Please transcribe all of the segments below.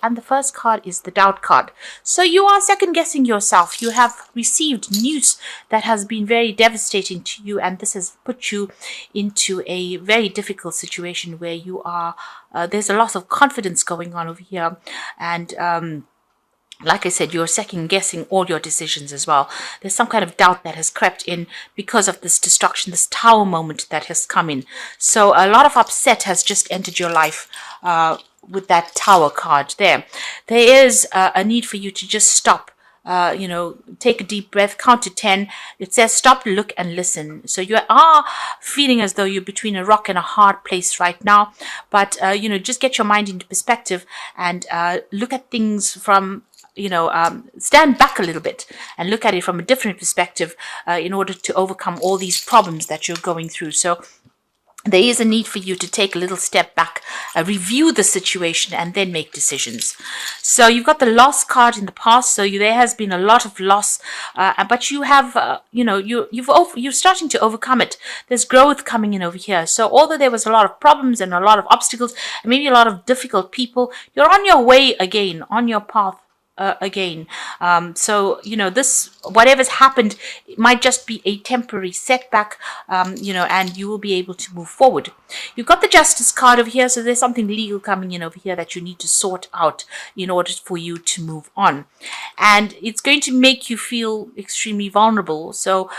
and the first card is the doubt card. So you are second guessing yourself. You have received news that has been very devastating to you, and this has put you into a very difficult situation where you are there's a loss of confidence going on over here, and like I said, you're second guessing all your decisions as well. There's some kind of doubt that has crept in because of this destruction, this tower moment that has come in. So a lot of upset has just entered your life with that tower card there. There is a need for you to just stop. Take a deep breath, count to 10. It says stop, look, and listen. So you are feeling as though you're between a rock and a hard place right now. But, just get your mind into perspective and look at things from stand back a little bit and look at it from a different perspective in order to overcome all these problems that you're going through. So there is a need for you to take a little step back, review the situation, and then make decisions. So you've got the loss card in the past. So there has been a lot of loss, but you have, you're starting to overcome it. There's growth coming in over here. So although there was a lot of problems and a lot of obstacles, and maybe a lot of difficult people, you're on your way again, on your path again. This, whatever's happened, it might just be a temporary setback, and you will be able to move forward. You've got the justice card over here, so there's something legal coming in over here that you need to sort out in order for you to move on. And it's going to make you feel extremely vulnerable, so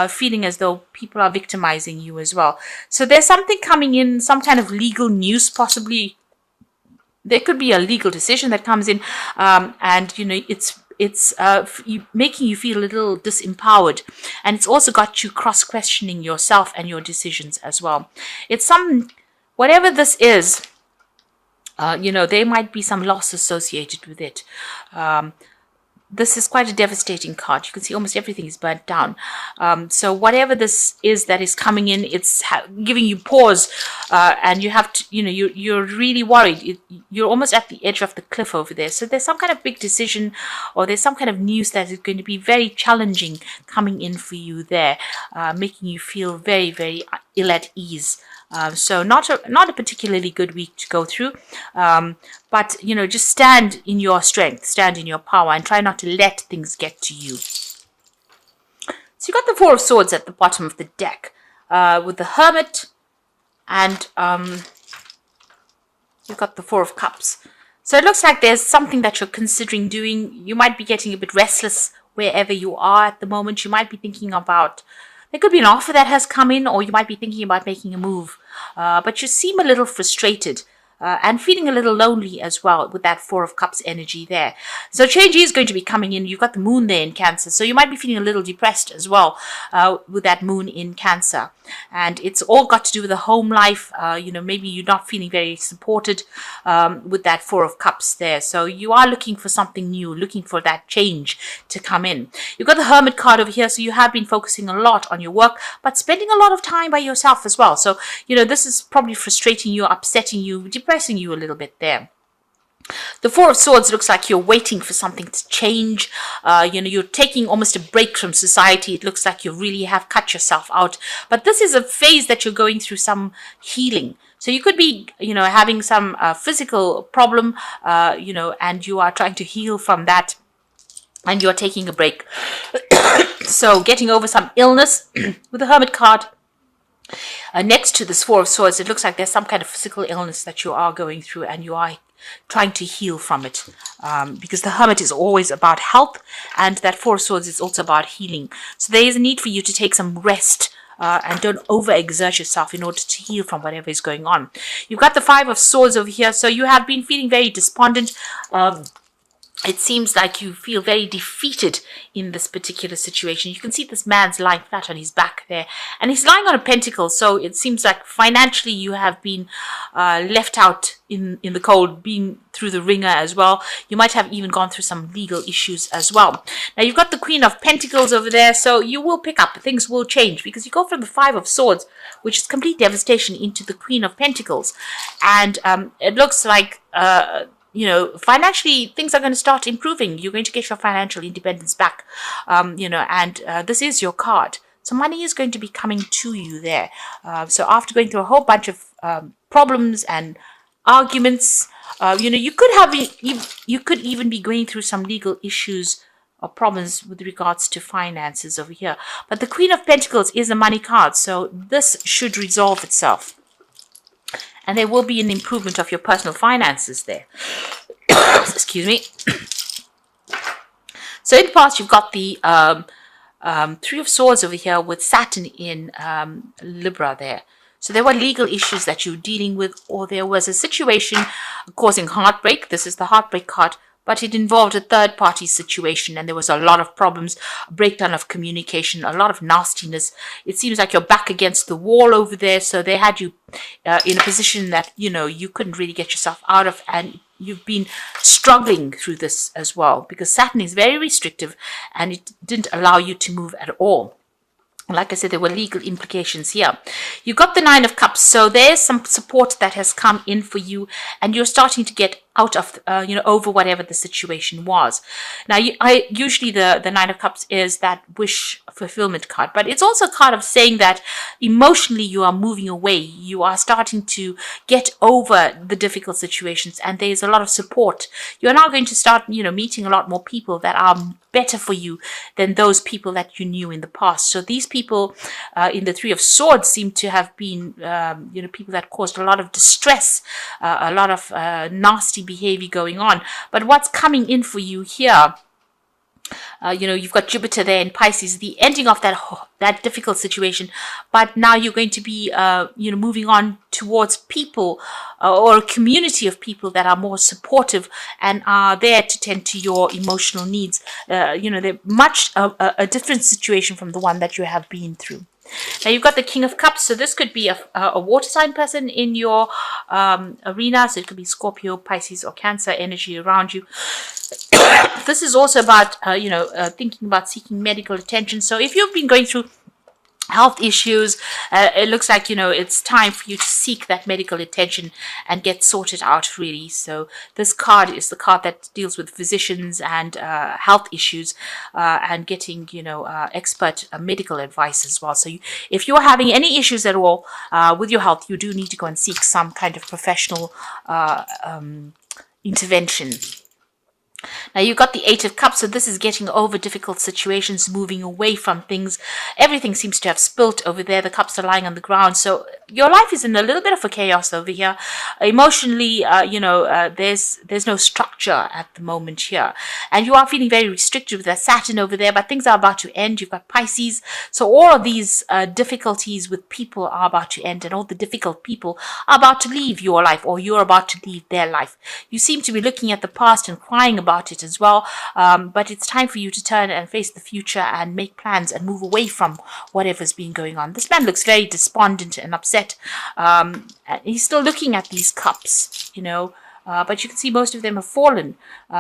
feeling as though people are victimizing you as well. So there's something coming in, some kind of legal news possibly. There could be a legal decision that comes in, and it's making you feel a little disempowered, and it's also got you cross-questioning yourself and your decisions as well. It's whatever this is, there might be some loss associated with it. This is quite a devastating card. You can see almost everything is burnt down. So whatever this is that is coming in, it's giving you pause, and you have to, you're really worried. You're almost at the edge of the cliff over there. So there's some kind of big decision, or there's some kind of news that is going to be very challenging coming in for you there, making you feel very, very ill at ease. So not a particularly good week to go through, but just stand in your strength, stand in your power, and try not to let things get to you. So you got the Four of Swords at the bottom of the deck, with the Hermit, and you've got the Four of Cups. So it looks like there's something that you're considering doing. You might be getting a bit restless wherever you are at the moment. You might be thinking about, there could be an offer that has come in, or you might be thinking about making a move. But you seem a little frustrated and feeling a little lonely as well with that Four of Cups energy there. So change is going to be coming in. You've got the moon there in Cancer. So you might be feeling a little depressed as well with that moon in Cancer. And it's all got to do with the home life. Maybe you're not feeling very supported with that Four of Cups there. So you are looking for something new, looking for that change to come in. You've got the Hermit card over here. So you have been focusing a lot on your work, but spending a lot of time by yourself as well. So, this is probably frustrating you, upsetting you, depressing you a little bit there. The Four of Swords looks like you're waiting for something to change. You're taking almost a break from society. It looks like you really have cut yourself out. But this is a phase that you're going through some healing. So you could be, having some physical problem, and you are trying to heal from that, and you're taking a break. So getting over some illness with the Hermit card. Next to this Four of Swords, it looks like there's some kind of physical illness that you are going through, and you are trying to heal from it, because the Hermit is always about health, and that Four of Swords is also about healing. So there is a need for you to take some rest, and don't overexert yourself in order to heal from whatever is going on. You've got the Five of Swords over here, so you have been feeling very despondent. It seems like you feel very defeated in this particular situation. You can see this man's lying flat on his back there, and he's lying on a pentacle. So it seems like financially you have been left out in the cold, being through the ringer as well. You might have even gone through some legal issues as well. Now you've got the Queen of Pentacles over there, so you will pick up, things will change, because you go from the Five of Swords, which is complete devastation, into the Queen of Pentacles, and it looks like financially things are going to start improving. You're going to get your financial independence back, and this is your card. So money is going to be coming to you there. So after going through a whole bunch of problems and arguments. You could have you could even be going through some legal issues or problems with regards to finances over here. But the Queen of Pentacles is a money card, so this should resolve itself. And there will be an improvement of your personal finances there. Excuse me. So in the past, you've got the Three of Swords over here with Saturn in Libra there. So there were legal issues that you were dealing with, or there was a situation causing heartbreak. This is the heartbreak card, but it involved a third-party situation, and there was a lot of problems, a breakdown of communication, a lot of nastiness. It seems like you're back against the wall over there, so they had you in a position that, you couldn't really get yourself out of, and you've been struggling through this as well, because Saturn is very restrictive, and it didn't allow you to move at all. Like I said, there were legal implications here. You got the Nine of Cups, so there's some support that has come in for you, and you're starting to get out of, over whatever the situation was. Now, usually the Nine of Cups is that wish fulfillment card, but it's also a card of saying that emotionally you are moving away. You are starting to get over the difficult situations, and there's a lot of support. You're now going to start, meeting a lot more people that are better for you than those people that you knew in the past. So these people in the Three of Swords seem to have been, people that caused a lot of distress, a lot of nasty behavior going on. But what's coming in for you here, you've got Jupiter there in Pisces, the ending of that difficult situation. But now you're going to be, moving on towards people or a community of people that are more supportive and are there to tend to your emotional needs. They're much a different situation from the one that you have been through. Now you've got the King of Cups, so this could be a water sign person in your arena. So it could be Scorpio, Pisces, or Cancer energy around you. This is also about, thinking about seeking medical attention. So if you've been going through health issues, it looks like, it's time for you to seek that medical attention and get sorted out, really. So this card is the card that deals with physicians and health issues and getting, expert medical advice as well. So if you're having any issues at all with your health, you do need to go and seek some kind of professional intervention. Now you've got the Eight of Cups, so this is getting over difficult situations, moving away from things. Everything seems to have spilt over there. The cups are lying on the ground. So your life is in a little bit of a chaos over here. Emotionally, there's no structure at the moment here. And you are feeling very restricted with that Saturn over there, but things are about to end. You've got Pisces. So all of these difficulties with people are about to end, and all the difficult people are about to leave your life, or you're about to leave their life. You seem to be looking at the past and crying about it as well, but it's time for you to turn and face the future and make plans and move away from whatever's been going on. This man looks very despondent and upset. He's still looking at these cups, but you can see most of them have fallen.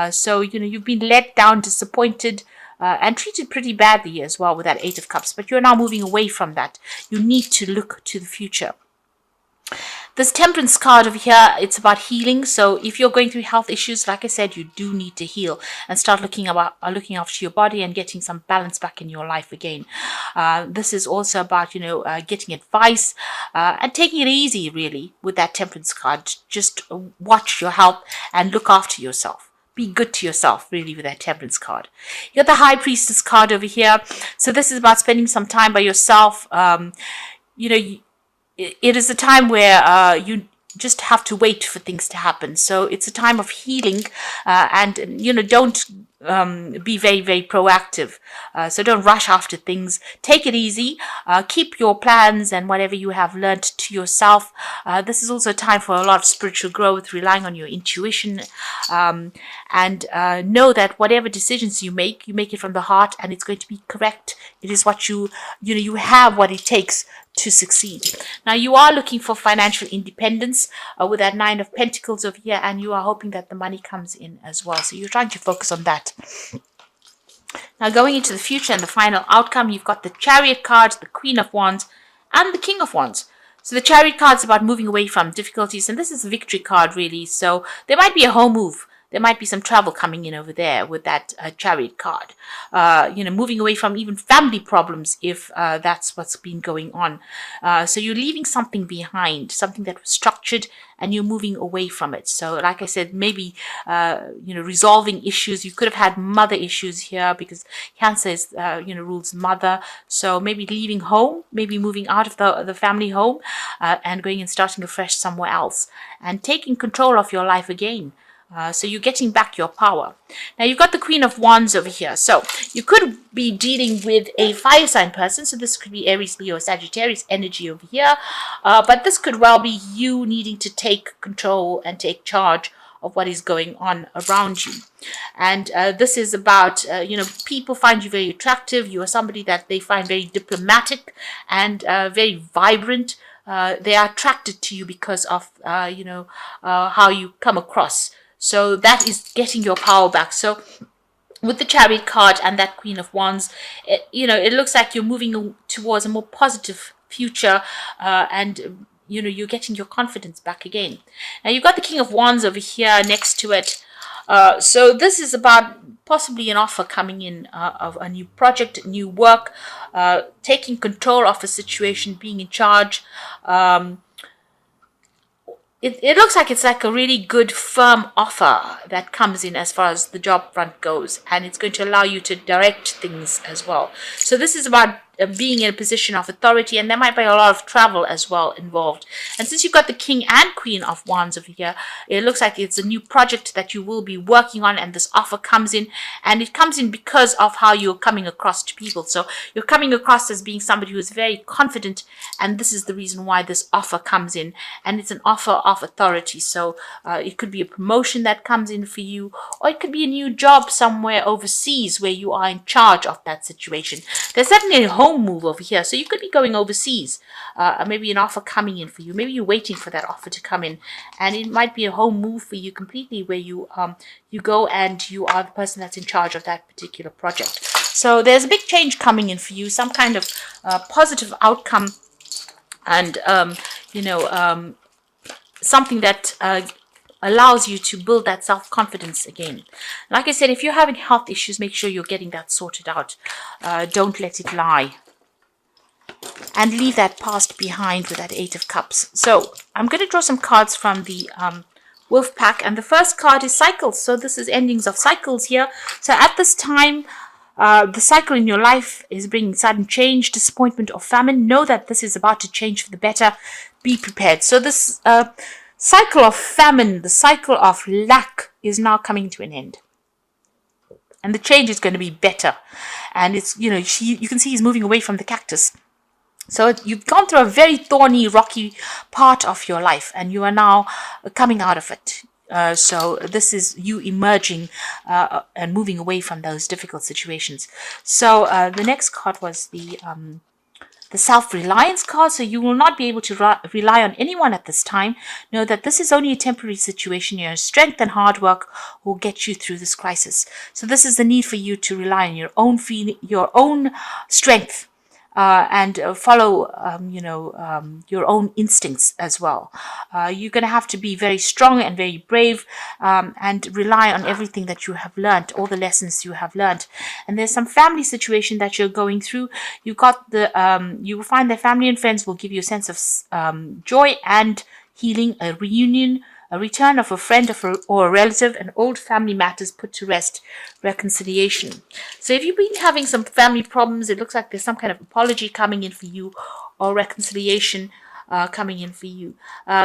So you've been let down, disappointed, and treated pretty badly as well with that Eight of Cups, but you're now moving away from that. You need to look to the future. This Temperance card over here, it's about healing. So if you're going through health issues, like I said, you do need to heal and start looking after your body and getting some balance back in your life again. This is also about, getting advice and taking it easy, really, with that Temperance card. Just watch your health and look after yourself. Be good to yourself, really, with that Temperance card. You got the High Priestess card over here. So this is about spending some time by yourself. It is a time where you just have to wait for things to happen. So it's a time of healing, and don't be very, very proactive. So don't rush after things. Take it easy. Keep your plans and whatever you have learned to yourself. This is also a time for a lot of spiritual growth, relying on your intuition, and know that whatever decisions you make it from the heart, and it's going to be correct. It is what you have what it takes to succeed. Now you are looking for financial independence with that Nine of Pentacles over here, and you are hoping that the money comes in as well. So you're trying to focus on that. Now going into the future and the final outcome, you've got the Chariot card, the Queen of Wands, and the King of Wands. So the Chariot card is about moving away from difficulties, and this is a victory card, really. So there might be a home move there might be some travel coming in over there with that Chariot card. Moving away from even family problems if that's what's been going on. So you're leaving something behind, something that was structured, and you're moving away from it. So like I said, maybe, resolving issues. You could have had mother issues here because Cancer is, rules mother. So maybe leaving home, maybe moving out of the family home and going and starting afresh somewhere else and taking control of your life again. So you're getting back your power. Now you've got the Queen of Wands over here. So you could be dealing with a fire sign person. So this could be Aries, Leo, Sagittarius energy over here. But this could well be you needing to take control and take charge of what is going on around you. And this is about, people find you very attractive. You are somebody that they find very diplomatic and very vibrant. They are attracted to you because of, how you come across. So that is getting your power back. So with the Chariot card and that Queen of Wands, it looks like you're moving towards a more positive future, and you're getting your confidence back again. Now you've got the King of Wands over here next to it. So this is about possibly an offer coming in of a new project, new work, taking control of a situation, being in charge. It looks like it's like a really good firm offer that comes in as far as the job front goes, and it's going to allow you to direct things as well. So this is about being in a position of authority, and there might be a lot of travel as well involved. And since you've got the King and Queen of Wands over here, it looks like it's a new project that you will be working on, and this offer comes in, and it comes in because of how you're coming across to people. So you're coming across as being somebody who is very confident, and this is the reason why this offer comes in, and it's an offer of authority. So it could be a promotion that comes in for you, or it could be a new job somewhere overseas where you are in charge of that situation. There's certainly a home move over here, so you could be going overseas, maybe an offer coming in for you. Maybe you're waiting for that offer to come in, and it might be a home move for you completely, where you go and you are the person that's in charge of that particular project. So there's a big change coming in for you, some kind of positive outcome, and something that allows you to build that self-confidence again. Like I said, if you're having health issues, make sure you're getting that sorted out. Don't let it lie. And leave that past behind with that Eight of Cups. So I'm going to draw some cards from the Wolf Pack. And the first card is cycles. So this is endings of cycles here. So at this time, the cycle in your life is bringing sudden change, disappointment, or famine. Know that this is about to change for the better. Be prepared. So this cycle of famine, the cycle of lack, is now coming to an end. And the change is going to be better. And it's, you can see he's moving away from the cactus. So you've gone through a very thorny, rocky part of your life, and you are now coming out of it. So this is you emerging and moving away from those difficult situations. So the next card was the self-reliance card. So you will not be able to rely on anyone at this time. Know that this is only a temporary situation. Your strength and hard work will get you through this crisis. So this is the need for you to rely on your own your own strength. And follow, your own instincts as well. You're going to have to be very strong and very brave, and rely on everything that you have learned, all the lessons you have learned. And there's some family situation that you're going through. You will find that family and friends will give you a sense of joy and healing, a reunion, a return of a friend or a relative, and old family matters put to rest, reconciliation. So if you've been having some family problems, it looks like there's some kind of apology coming in for you, or reconciliation coming in for you.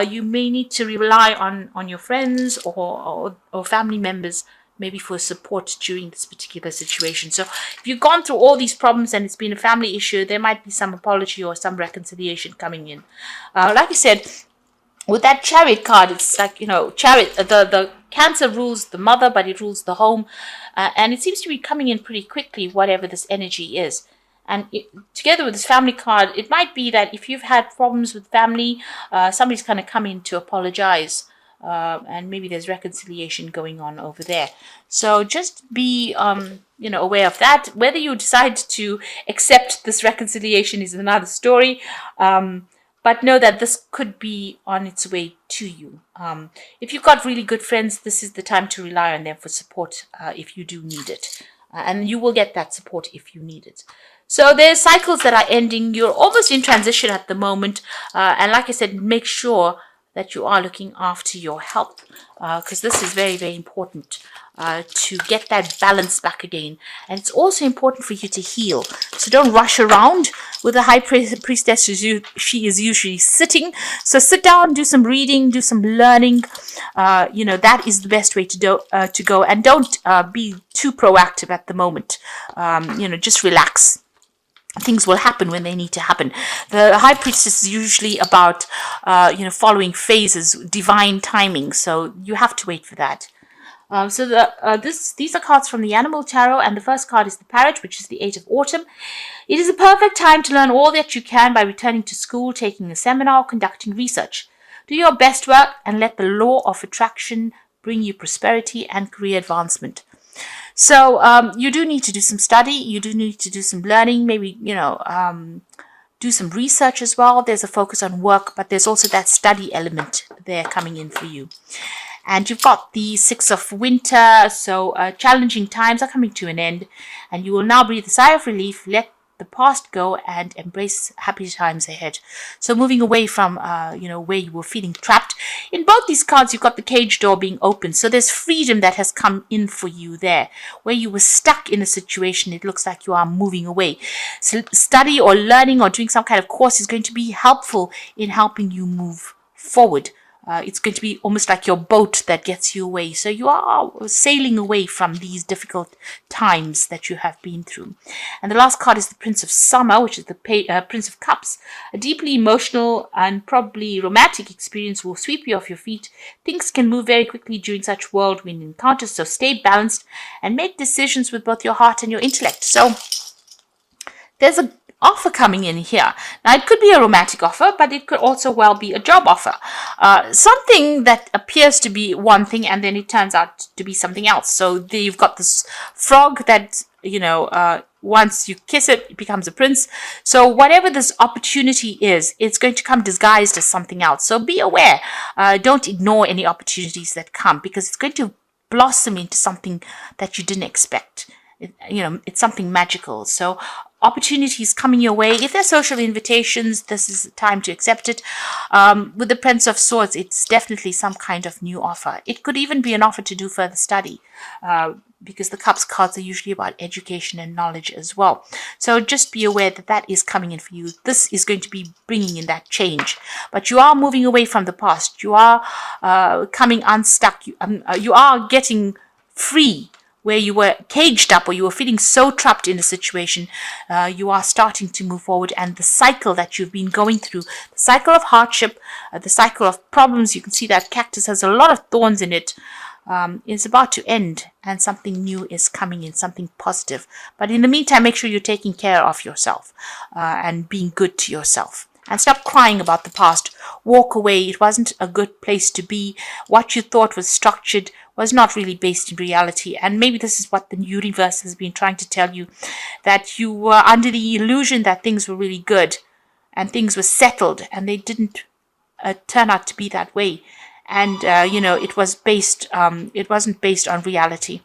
You may need to rely on your friends or family members, maybe for support during this particular situation. So if you've gone through all these problems and it's been a family issue, there might be some apology or some reconciliation coming in. Like I said, with that Chariot card, it's like, Chariot, the Cancer rules the mother, but it rules the home. And it seems to be coming in pretty quickly, whatever this energy is. And together with this family card, it might be that if you've had problems with family, somebody's kind of come in to apologize. And maybe there's reconciliation going on over there. So just be, aware of that. Whether you decide to accept this reconciliation is another story. but know that this could be on its way to you. If you've got really good friends, this is the time to rely on them for support if you do need it. And you will get that support if you need it. So there's cycles that are ending. You're almost in transition at the moment. And like I said, make sure that you are looking after your health, because this is very, very important to get that balance back again. And it's also important for you to heal. So don't rush around with the high priestess. She is usually sitting. So sit down, do some reading, do some learning. That is the best way to go. And don't be too proactive at the moment. Just relax. Things will happen when they need to happen. The high priestess is usually about, following phases, divine timing. So you have to wait for that. These are cards from the Animal Tarot, and the first card is the Parrot, which is the 8 of Autumn. It is a perfect time to learn all that you can by returning to school, taking a seminar, conducting research. Do your best work and let the law of attraction bring you prosperity and career advancement. So you do need to do some study. You do need to do some learning. Maybe, do some research as well. There's a focus on work, but there's also that study element there coming in for you. And you've got the 6 of Winter. So challenging times are coming to an end. And you will now breathe a sigh of relief. Let the past go and embrace happy times ahead. So moving away from, where you were feeling trapped. In both these cards, you've got the cage door being open. So there's freedom that has come in for you there. Where you were stuck in a situation, it looks like you are moving away. So study or learning or doing some kind of course is going to be helpful in helping you move forward. It's going to be almost like your boat that gets you away. So you are sailing away from these difficult times that you have been through. And the last card is the Prince of Summer, which is the Prince of Cups. A deeply emotional and probably romantic experience will sweep you off your feet. Things can move very quickly during such whirlwind encounters. So stay balanced and make decisions with both your heart and your intellect. So there's a offer coming in here. Now, it could be a romantic offer, but it could also well be a job offer. Something that appears to be one thing and then it turns out to be something else. So there you've got this frog that, once you kiss it, it becomes a prince. So whatever this opportunity is, it's going to come disguised as something else. So be aware. Don't ignore any opportunities that come, because it's going to blossom into something that you didn't expect. It's something magical. So opportunities coming your way. If there's social invitations, this is the time to accept it. With the Prince of Swords, it's definitely some kind of new offer. It could even be an offer to do further study, because the Cups cards are usually about education and knowledge as well. So just be aware that that is coming in for you. This is going to be bringing in that change. But you are moving away from the past. You are coming unstuck. You are getting free. Where you were caged up or you were feeling so trapped in a situation, you are starting to move forward. And the cycle that you've been going through, the cycle of hardship, the cycle of problems, you can see that cactus has a lot of thorns in it, is about to end, and something new is coming in, something positive. But in the meantime, make sure you're taking care of yourself and being good to yourself. And stop crying about the past. Walk away. It wasn't a good place to be. What you thought was structured was not really based in reality. And maybe this is what the universe has been trying to tell you, that you were under the illusion that things were really good and things were settled, and they didn't turn out to be that way. And, it wasn't based on reality.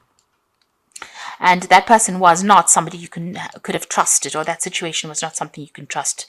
And that person was not somebody you could have trusted, or that situation was not something you can trust